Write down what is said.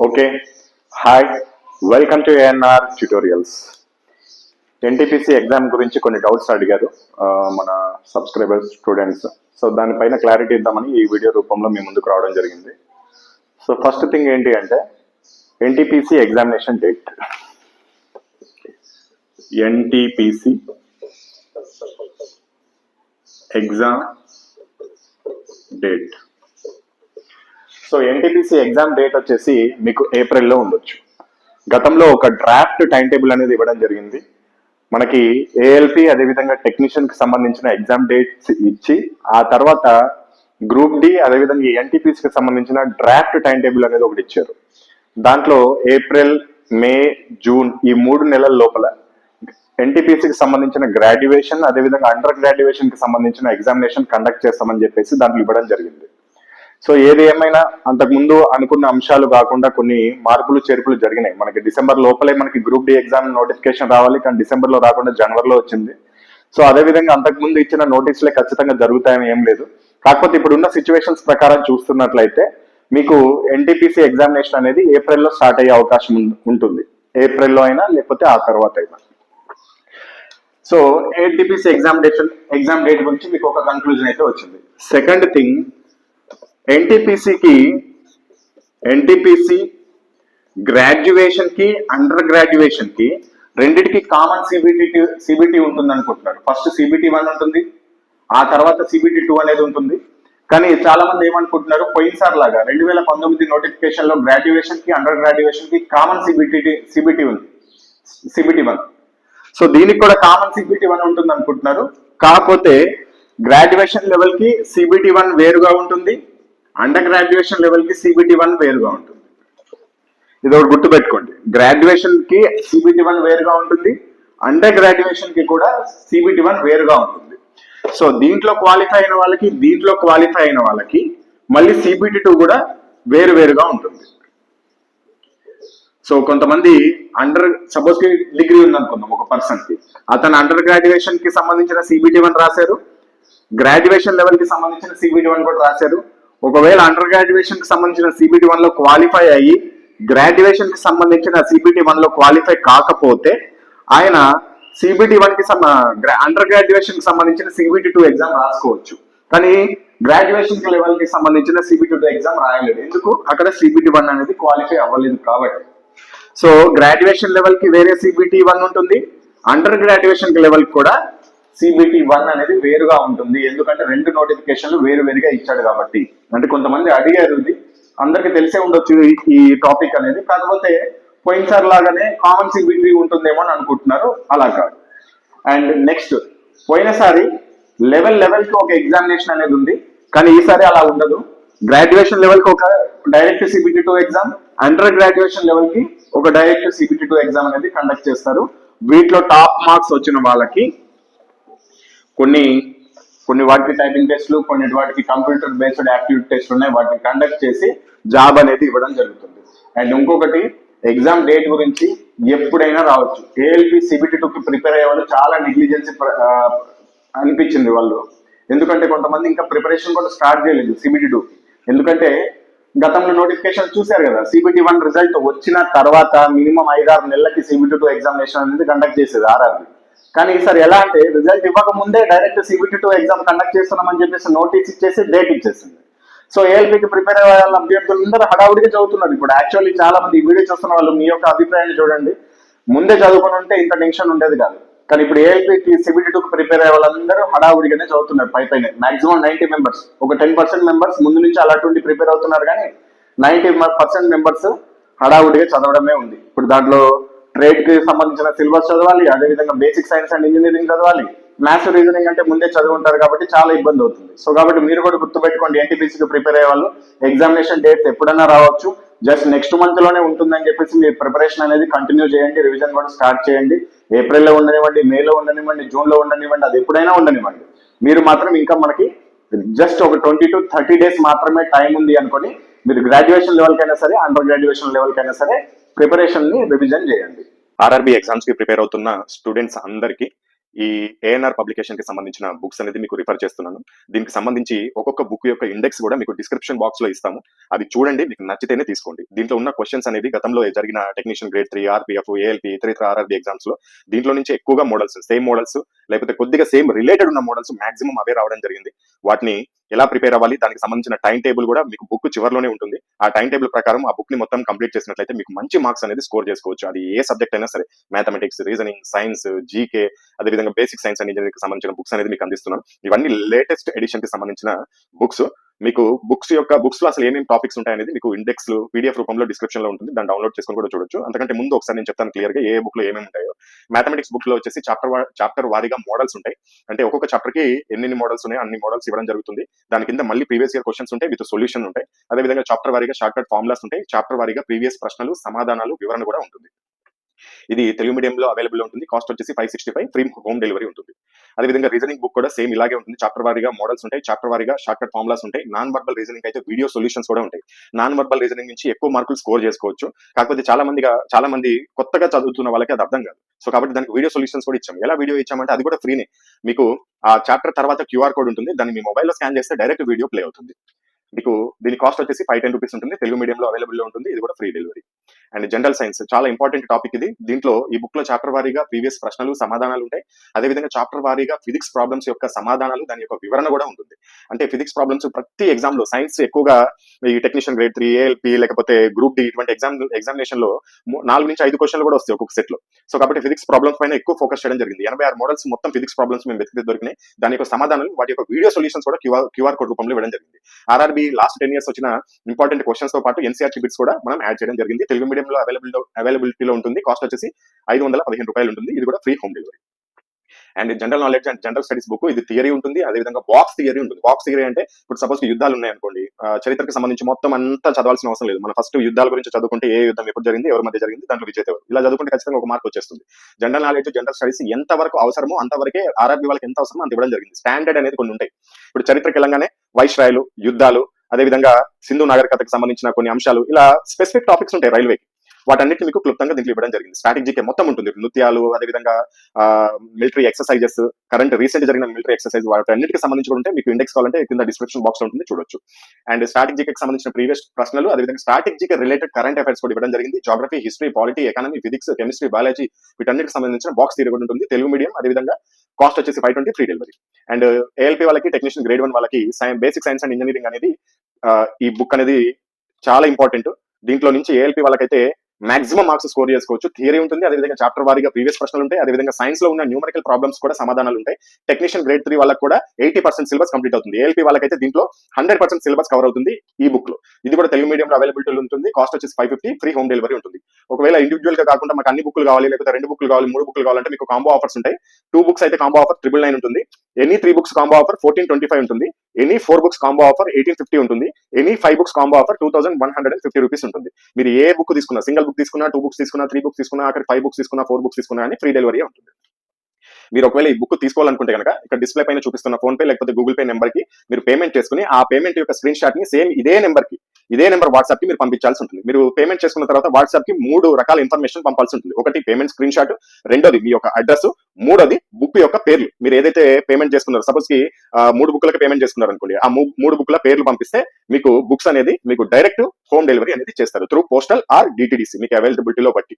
Okay, hi, welcome to ANR tutorials. NTPC exam గురించి కొన్ని doubts అడిగారు మన సబ్స్క్రైబర్స్, స్టూడెంట్స్. సో దానిపైన క్లారిటీ ఇద్దామని ఈ వీడియో రూపంలో మీ ముందుకు రావడం జరిగింది. సో ఫస్ట్ థింగ్ ఏంటి అంటే NTPC examination date. NTPC exam date. So NTPC exam date వచ్చేసి మీకు ఏప్రిల్లో ఉండొచ్చు. గతంలో ఒక డ్రాఫ్ట్ టైం టేబుల్ అనేది ఇవ్వడం జరిగింది. మనకి ఏఎల్పి అదేవిధంగా టెక్నీషియన్ కి సంబంధించిన ఎగ్జామ్ డేట్స్ ఇచ్చి ఆ తర్వాత గ్రూప్ డి అదేవిధంగా ఎన్టీపీసీకి సంబంధించిన డ్రాఫ్ట్ టైం టేబుల్ అనేది ఒకటి ఇచ్చారు. దాంట్లో ఏప్రిల్, మే, జూన్ ఈ 3 నెలల లోపల ఎన్టీపీసీకి సంబంధించిన గ్రాడ్యుయేషన్ అదేవిధంగా అండర్ గ్రాడ్యుయేషన్ కి సంబంధించిన ఎగ్జామినేషన్ కండక్ట్ చేస్తామని చెప్పేసి దాంట్లో ఇవ్వడం జరిగింది. సో ఏది ఏమైనా అంతకుముందు అనుకున్న అంశాలు కాకుండా కొన్ని మార్పులు చేర్పులు జరిగినాయి. మనకి డిసెంబర్ లోపలే మనకి గ్రూప్ డి ఎగ్జామ్ నోటిఫికేషన్ రావాలి, కానీ డిసెంబర్ లో రాకుండా జనవరిలో వచ్చింది. సో అదేవిధంగా అంతకుముందు ఇచ్చిన నోటీసులే ఖచ్చితంగా జరుగుతాయని ఏం లేదు. కాకపోతే ఇప్పుడున్న సిచ్యువేషన్స్ ప్రకారం చూస్తున్నట్లయితే మీకు ఎన్టీపీసీ ఎగ్జామినేషన్ అనేది ఏప్రిల్లో స్టార్ట్ అయ్యే అవకాశం ఉంటుంది. ఏప్రిల్లో అయినా లేకపోతే ఆ తర్వాత అయినా. సో ఎన్టీపీసీ ఎగ్జామ్ డేట్ గురించి మీకు ఒక కన్క్లూజన్ అయితే వచ్చింది. సెకండ్ థింగ్, ఎన్టీపీసీ గ్రాడ్యుయేషన్ కి అండర్ గ్రాడ్యుయేషన్ కి రెండిటికి కామన్ సిబిటి ఉంటుంది అనుకుంటున్నారు. ఫస్ట్ సిబిటి 1 ఉంటుంది, ఆ తర్వాత సిబిటి 2 అనేది ఉంటుంది. కానీ చాలా మంది ఏమనుకుంటున్నారు, పోయినసారి లాగా 2019 నోటిఫికేషన్ లో గ్రాడ్యుయేషన్ కి అండర్ గ్రాడ్యుయేషన్ కి కామన్ సిబిటి ఉంది, సిబిటి 1. సో దీనికి కూడా కామన్ సిబిటి 1 ఉంటుంది అనుకుంటున్నారు. కాకపోతే గ్రాడ్యుయేషన్ లెవెల్ కి సిబిటి 1 వేరుగా ఉంటుంది, అండర్ గ్రాడ్యుయేషన్ లెవెల్ కి సిబిటి 1 వేరుగా ఉంటుంది. ఇది ఒకటి గుర్తుపెట్టుకోండి. గ్రాడ్యుయేషన్ కి సిబిటి 1 వేరుగా ఉంటుంది, అండర్ గ్రాడ్యుయేషన్ కి కూడా సిబిటి 1 వేరుగా ఉంటుంది. సో దీంట్లో క్వాలిఫై అయిన వాళ్ళకి మళ్ళీ సిబిటి 2 కూడా వేరుగా ఉంటుంది. సో కొంతమంది సపోజ్ కి డిగ్రీ ఉందనుకుందాం ఒక పర్సన్ కి, అతను అండర్ గ్రాడ్యుయేషన్ కి సంబంధించిన సిబిటి 1 రాశారు, గ్రాడ్యుయేషన్ లెవెల్ కి సంబంధించిన సిబిటి 1 కూడా రాశారు. ఒకవేళ అండర్ గ్రాడ్యుయేషన్ కి సంబంధించిన సిబిటి 1 లో క్వాలిఫై అయ్యి గ్రాడ్యుయేషన్ కి సంబంధించిన సిబిటి 1 లో క్వాలిఫై కాకపోతే ఆయన సిబిటి 1 కి అండర్ గ్రాడ్యుయేషన్ కి సంబంధించిన సిబిటి 2 ఎగ్జామ్ రాసుకోవచ్చు. కానీ గ్రాడ్యుయేషన్ లెవెల్ కి సంబంధించిన సిబిటి 2 ఎగ్జామ్ రాయలేదు. ఎందుకు? అక్కడ సిబిటి 1 అనేది క్వాలిఫై అవ్వలేదు కాబట్టి. సో గ్రాడ్యుయేషన్ లెవెల్ కి వేరే సిబిటి 1 ఉంటుంది, అండర్ గ్రాడ్యుయేషన్ లెవెల్ కూడా సిబిటి 1 అనేది వేరుగా ఉంటుంది. ఎందుకంటే 2 నోటిఫికేషన్లు వేరుగా ఇచ్చాడు కాబట్టి. అంటే కొంతమంది అడిగారు, ఇది అందరికి తెలిసే ఉండొచ్చు ఈ టాపిక్ అనేది. కాకపోతే పోయినసారి లాగానే కామన్ సిబిటి ఉంటుందేమో అని అనుకుంటున్నారు, అలా కాదు. అండ్ నెక్స్ట్, పోయినసారి లెవెల్ కి ఒక ఎగ్జామినేషన్ అనేది ఉంది, కానీ ఈసారి అలా ఉండదు. గ్రాడ్యుయేషన్ లెవెల్ కి ఒక direct CBT 2 exam, under graduation level కి ఒక డైరెక్ట్ సిబిటి 2 ఎగ్జామ్ అనేది కండక్ట్ చేస్తారు. వీటిలో టాప్ మార్క్స్ వచ్చిన వాళ్ళకి కొన్ని వాటికి టైపింగ్ టెస్ట్లు, కొన్ని వాటికి కంప్యూటర్ బేస్డ్ యాప్టిట్యూడ్ టెస్ట్ ఉన్నాయి. వాటిని కండక్ట్ చేసి జాబ్ అనేది ఇవ్వడం జరుగుతుంది. అండ్ ఇంకొకటి, ఎగ్జామ్ డేట్ గురించి ఎప్పుడైనా రావచ్చు. ఏఎల్పి సిబిటి 2 కి ప్రిపేర్ అయ్యే వాళ్ళు చాలా నెగ్లిజెన్సీ అనిపించింది వాళ్ళు. ఎందుకంటే కొంతమంది ఇంకా ప్రిపరేషన్ కూడా స్టార్ట్ చేయలేదు సిబిటి 2. ఎందుకంటే గతంలో నోటిఫికేషన్ చూశారు కదా, సిబిటి 1 రిజల్ట్ వచ్చిన తర్వాత మినిమం 5-6 నెలలకి సిబిటి 2 ఎగ్జామినేషన్ అనేది కండక్ట్ చేసేది ఆర్ఆర్బి. కానీ ఈసారి ఎలా అంటే రిజల్ట్ ఇవ్వక ముందే డైరెక్ట్ సిబిటి 2 ఎగ్జామ్ కండక్ట్ చేస్తున్నామని చెప్పేసి నోటీస్ ఇచ్చేసి డేట్ ఇచ్చేసింది. సో ఏఎల్పికి ప్రిపేర్ అయ్యే వాళ్ళ అభ్యర్థులందరూ హడావుడిగా చదువుతున్నారు. ఇప్పుడు యాక్చువల్లీ చాలా మంది ఈ వీడియో చూస్తున్న వాళ్ళు మీ యొక్క అభిప్రాయాన్ని చూడండి. ముందే చదువుకుని ఉంటే ఇంత టెన్షన్ ఉండేది కాదు. కానీ ఇప్పుడు ఏఎల్పికి సిబిటి 2కి ప్రిపేర్ అయ్యే వాళ్ళందరూ హడావుడిగానే చదువుతున్నారు. పైన మాక్సిమం 90 మెంబర్స్, ఒక 10% మెంబర్స్ ముందు నుంచి అలాంటి ప్రిపేర్ అవుతున్నారు. కానీ 90% మెంబర్స్ హడావుడిగా చదవడమే ఉంది. ఇప్పుడు దాంట్లో ట్రేడ్ కి సంబంధించిన సిలబస్ చదవాలి, అదేవిధంగా బేసిక్ సైన్స్ అండ్ ఇంజనీరింగ్ చదవాలి, మ్యాథ్స్, రీజనింగ్ అంటే ముందే చదువుంటారు కాబట్టి చాలా ఇబ్బంది అవుతుంది. సో కాబట్టి మీరు కూడా గుర్తుపెట్టుకోండి, ఎన్టీపీసీకి ప్రిపేర్ అయ్యే వాళ్ళు ఎగ్జామినేషన్ డేట్స్ ఎప్పుడన్నా రావచ్చు. జస్ట్ నెక్స్ట్ మంత్ లోనే ఉంటుందని చెప్పేసి మీరు ప్రిపరేషన్ అనేది కంటిన్యూ చేయండి, రివిజన్ కూడా స్టార్ట్ చేయండి. ఏప్రిల్లో ఉండనివ్వండి, మేలో ఉండనివ్వండి, జూన్లో ఉండనివ్వండి, అది ఎప్పుడైనా ఉండనివ్వండి. మీరు మాత్రం ఇంకా మనకి జస్ట్ ఒక 20 to 30 డేస్ మాత్రమే టైం ఉంది అనుకొని మీరు గ్రాడ్యుయేషన్ లెవెల్ కైనా సరే, అండర్ గ్రాడ్యుయేషన్ లెవెల్ కైనా సరే ప్రిపరేషన్ ని రివిజన్ చేయండి. ఆర్ఆర్బి ఎగ్జామ్స్ కి ప్రిపేర్ అవుతున్న స్టూడెంట్స్ అందరికీ ఈ ఏఎన్ఆర్ పబ్లికేషన్ కి సంబంధించిన బుక్స్ అనేది మీకు రిఫర్ చేస్తున్నాను. దీనికి సంబంధించి ఒక్కొక్క బుక్ యొక్క ఇండెక్స్ కూడా మీకు డిస్క్రిప్షన్ బాక్స్ లో ఇస్తాము. అది చూడండి, మీకు నచ్చితేనే తీసుకోండి. దీంట్లో ఉన్న క్వశ్చన్స్ అనేది గతంలో జరిగిన టెక్నీషియన్ గ్రేడ్ 3, ఆర్పిఎఫ్, ఏఎల్పి, ఇతర ఆర్ఆర్బి ఎగ్జామ్స్ లో దీంట్లో నుంచి ఎక్కువగా మోడల్స్, సేమ్ మోడల్స్ లేకపోతే కొద్దిగా సేమ్ రిలేటెడ్ ఉన్న మోడల్స్ మాక్సిమం అవే రావడం జరిగింది. వాటిని ఎలా ప్రిపేర్ అవ్వాలి, దానికి సంబంధించిన టైం టేబుల్ కూడా మీకు బుక్ చివరిలోనే ఉంటుంది. ఆ టైం టేబుల్ ప్రకారం ఆ బుక్ ని మొత్తం కంప్లీట్ చేసినట్లయితే మీకు మంచి మార్క్స్ అనేది స్కోర్ చేసుకోవచ్చు. అది ఏ సబ్జెక్ట్ అయినా సరే, మ్యాథమెటిక్స్, రీజనింగ్, సైన్స్, జీకే, అదేవిధంగా బేసిక్ సైన్స్ అండ్ ఇంజనీరింగ్ కి సంబంధించిన బుక్స్ అనేది మీకు అందిస్తున్నాను. ఇవన్నీ లేటెస్ట్ ఎడిషన్ కి సంబంధించిన బుక్స్. మీకు బుక్స్ లో అసలు ఏమేమి టాపిక్స్ ఉంటాయనేది మీకు ఇండెక్స్ పీడిఎఫ్ రూపంలో డిస్క్రిప్షన్ లో ఉంటుంది. దాన్ని డౌన్లోడ్ చేసుకొని కూడా చూడొచ్చు. అంతకంటే ముందు ఒకసారి నేను చెప్తాను క్లియర్ గా ఏ బుక్ లో ఏమేమి ఉంటాయో. మ్యాథమెటిక్స్ బుక్ లో వచ్చేసి చాప్టర్ వారీగా మోడల్స్ ఉంటాయి. అంటే ఒక్కొక్క చాప్టర్ కి ఎన్ని మోడల్స్ ఉన్నాయో అన్ని మోడల్స్ ఇవ్వడం జరుగుతుంది. దాని కింద మళ్ళీ ప్రీవియస్ ఇయర్ క్వశ్చన్స్ ఉంటాయి, విత్ సొల్యూషన్ ఉంటాయి. అదేవిధంగా చాప్టర్ వారీగా షార్ట్ కట్ ఫార్ములాస్ ఉంటాయి. చాప్టర్ వారీగా ప్రీవియస్ ప్రశ్నలు, సమాధానాలు, వివరణ కూడా ఉంటుంది. ఇది తెలుగు మీడియంలో అవైలబుల్ ఉంటుంది. కాస్ట్ వచ్చేసి 565, ఫ్రీ హోమ్ డెలివరీ ఉంటుంది. అదేవిధంగా రీజనింగ్ బుక్ కూడా సేమ్ ఇలాగే ఉంటుంది. చాప్టర్ వారీగా మోడల్స్ ఉంటాయి, చాప్టర్ వారీగా షార్ట్ కట్ ఫార్ములాస్ ఉంటాయి. నాన్ వర్బల్ రీజనింగ్ అయితే వీడియో సొల్యూషన్స్ కూడా ఉంటాయి. నాన్ వర్బల్ రీజనింగ్ నుంచి ఎక్కువ మార్కులు స్కోర్ చేసుకోవచ్చు. కాకపోతే చాలా మంది కొత్తగా చదువుతున్న వాళ్ళకి అది అర్థం కాదు. సో కాబట్టి దానికి వీడియో సొల్యూషన్స్ కూడా ఇచ్చాం. ఎలా వీడియో ఇచ్చామంటే అది కూడా ఫ్రీనే. మీకు ఆ చాప్టర్ తర్వాత క్యూఆర్ కోడ్ ఉంటుంది. దాన్ని మీ మొబైల్లో స్కాన్ చేస్తే డైరెక్ట్ వీడియో ప్లే అవుతుంది. మీకు దీని కాస్ట్ వచ్చేసి 510 రూపీస్ ఉంటుంది. తెలుగు మీడియంలో అవైలబుల్ లో ఉంటుంది. ఇది కూడా free delivery. And general science చాలా ఇంపార్టెంట్ టాపిక్ ఇది. దీంట్లో ఈ బుక్ లో చాప్టర్ వారీగా ప్రీవియస్ ప్రశ్నలు, సమాధానాలు ఉంటాయి. అదేవిధంగా చాప్టర్ వారీగా ఫిజిక్స్ ప్రాబ్లమ్స్ యొక్క సమాధానాలు, దాని యొక్క వివరణ కూడా ఉంటుంది. అంటే ఫిజిక్స్ ప్రాబ్లమ్స్ ప్రతి ఎగ్జామ్ లో, సైన్స్ ఎక్కువగా ఈ టెక్నీషియన్ గ్రేడ్ 3, ఏఎల్పి లేకపోతే గ్రూప్ డి ఇటువంటి ఎగ్జామినేషన్ లో 4 నుంచి 5 క్వశ్చన్లు కూడా వస్తాయి ఒక్కొక్క సెట్ లో. సో కాబట్టి ఫిజిక్స్ ప్రాబ్లమ్స్ పైన ఎక్కువ ఫోకస్ చేయడం జరిగింది. 86 మోడల్స్ మొత్తం ఫిజిక్స్ ప్రాబ్లమ్స్ మేము వెతికి దొరికినాయి. దాని యొక్క సమాధానాలు, వాటి యొక్క వీడియో సొల్యూషన్స్ కూడా క్యూఆర్ కోడ్ రూపంలో ఇవ్వడం జరిగింది. ఆర్ఆర్బి లాస్ట్ 10 years వచ్చిన ఇంపార్టెంట్ క్వశ్చన్స్ తో పాటు ఎన్సీఆర్టీ బిట్స్ కూడా మనం యాడ్ చేయడం జరిగింది. తెలుగు మీడియంలో అవైలబిలిటీలో ఉంటుంది. కాస్ట్ వచ్చేసి 515 రూపాయలు ఉంటుంది. ఇది కూడా free home delivery. And general knowledge and general studies book, ఇది థియరీ ఉంటుంది. అదేవిధంగా బాక్స్ థియరీ ఉంటుంది. బాక్స్ థియరీ అంటే ఇప్పుడు సపోజ్ యుద్ధాలు ఉన్నాయనుకోండి, చరిత్రకు సంబంధించి మొత్తం అంతా చదవాల్సిన అవసరం లేదు. మనం ఫస్ట్ యుద్ధాల గురించి చదువుకుంటే ఏ యుద్ధం ఎప్పుడు జరిగింది, ఎవరి మధ్య జరిగింది, దాంట్లో విజేత ఎవరు, ఇలా చదువుకుంటే ఖచ్చితంగా ఒక మార్క్ వచ్చేస్తుంది. జనరల్ నాలెడ్జ్, జనరల్ స్టడీస్ ఎంత వరకు అవసరమో అంతవరకే ఆర్ఆర్బీ వాళ్ళకి ఎంత అవసరమో అంత ఇవ్వడం జరిగింది. స్టాండర్డ్ అనేది కొన్ని ఉంటాయి. ఇప్పుడు చరిత్రకి వెళ్ళంగానే వైస్రాయలు, యుద్ధాలు, అదేవిధంగా సింధు నాగరికతకు సంబంధించిన కొన్ని అంశాలు, ఇలా స్పెసిఫిక్ టాపిక్స్ ఉంటాయి రైల్వేకి. వాటన్నిటిని మీకు క్లుప్తంగా దీంట్లో ఇవ్వడం జరిగింది. స్ట్రాటజీకే మొత్తం ఉంటుంది. నృత్యాలు, అదేవిధంగా మిలిటరీ ఎక్సర్సైజెస్, కరెంట్ రీసెంట్ జరిగిన మిలిటరీ ఎక్సర్సైజ్, వాటన్నిటికి సంబంధించి కూడా ఉంటే మీకు ఇండెక్స్ కావాలంటే కింద డిస్క్రిప్షన్ బాక్స్ లో ఉంటుంది, చూడొచ్చు. అండ్ స్ట్రాటజీకి సంబంధించిన ప్రీవియస్ ప్రశ్నలు, అదేవిధంగా స్ట్రాటజీకి రిలేటెడ్ కరెంట్ అఫైర్స్ కూడా ఇవ్వడం జరిగింది. Geography, history, polity, economy, physics, chemistry, biology, వీటన్నిటికి సంబంధించిన బాక్స్ థియరీ కూడా ఉంటుంది. తెలుగు మీడియం. అదేవిధంగా కాస్ట్ వచ్చేసి 520, ఫ్రీ డెలివరీ. అండ్ ఏఎల్పీ వాళ్ళకి, టెక్నీషియన్ గ్రేడ్ 1 వాళ్ళకి బేసిక్ సైన్స్ అండ్ ఇంజనీరింగ్ అనేది ఈ బుక్ అనేది చాలా ఇంపార్టెంట్. దీంట్లో నుంచి ఏఎల్పీ వాళ్ళకైతే మాక్సిమం మార్క్స్ స్కోర్ చేసుకోవచ్చు. థియరీ ఉంటుంది, అదేవిధంగా చాప్టర్ వారీగా ప్రీవియస్ ప్రశ్నలు ఉంటాయి, అదేవిధంగా సైన్స్ లో ఉన్న న్యూమరికల్ ప్రాబ్లమ్స్ కూడా సమాధానాలు ఉంటాయి. టెక్నీషియన్ గ్రేడ్ 3 వాళ్ళకి కూడా 80% సిలబస్ కంప్లీట్ అవుతుంది. ఏఎల్పీ వాళ్ళకైతే దీంట్లో 100% సిలబస్ కవర్ అవుతుంది ఈ బుక్ లో. ఇది కూడా తెలుగు మీడియంలో అవైలబిలిటీ ఉంటుంది. కాస్ట్ వచ్చేసి 550, ఫ్రీ హోమ్ డెలివరీ ఉంటుంది. ఒకవేళ ఇండివిజువల్ గా కాకుండా మాకు అన్ని బుక్లు కావాలి, లేకపోతే 2 బుక్లు కావాలి, 3 బుక్లు కావాలంటే మీకు కాంబో ఆఫర్స్ ఉంటాయి. 2 బుక్స్ అయితే కాంబో ఆఫర్ 999 ఉంటుంది. ఎనీ 3 బుక్స్ కాంబో ఆఫర్ 1425 ఉంటుంది. ఎనీ 4 బుక్స్ కాంబో ఆఫర్ 1850 ఉంటుంది. Any 5 books combo offer 2150 rupees ఉంటుంది. మీరు ఏ బుక్ తీసుకున్నా, సింగిల్ బుక్ తీసుకున్నా, 2 బుక్స్ తీసుకున్నా, 3 బుక్స్ తీసుకున్నా, అక్కడ 5 బుక్స్ తీసుకున్నా, 4 బుక్స్ తీసుకున్నా అని ఫ్రీ డెలివరీ ఉంటుంది. మీరు ఒకవేళ ఈ బుక్ తీసుకోవాలనుకుంటే కనుక ఇక్కడ డిస్ప్లే పైన చూపిస్తున్న ఫోన్ పే లేకపోతే గూగుల్ పే నెంబర్ కి మీరు పేమెంట్ చేసుకుని, ఆ పేమెంట్ యొక్క స్క్రీన్ షాట్ ని సేమ్ ఇదే నెంబర్ వాట్సాప్ కి మీరు పంపించాల్సి ఉంటుంది. మీరు పేమెంట్ చేసుకున్న తర్వాత వాట్సాప్ కి 3 రకాల ఇన్ఫర్మేషన్ పంపాల్సి ఉంటుంది. ఒకటి పేమెంట్ స్క్రీన్ షాట్, రెండోది మీ యొక్క అడ్రస్, మూడోది బుక్ యొక్క పేర్లు. మీరు ఏదైతే పేమెంట్ చేసుకున్నారో, సపోజ్ కి 3 బుక్లకి పేమెంట్ చేసుకున్నారు అనుకోండి, ఆ 3 బుక్ల పేర్లు పంపిస్తే మీకు బుక్స్ అనేది మీకు డైరెక్ట్ హోమ్ డెలివరీ అనేది చేస్తారు త్రూ పోస్టల్ ఆర్ డిటిడిసి, మీకు అవైలబిలిటీలో బట్టి.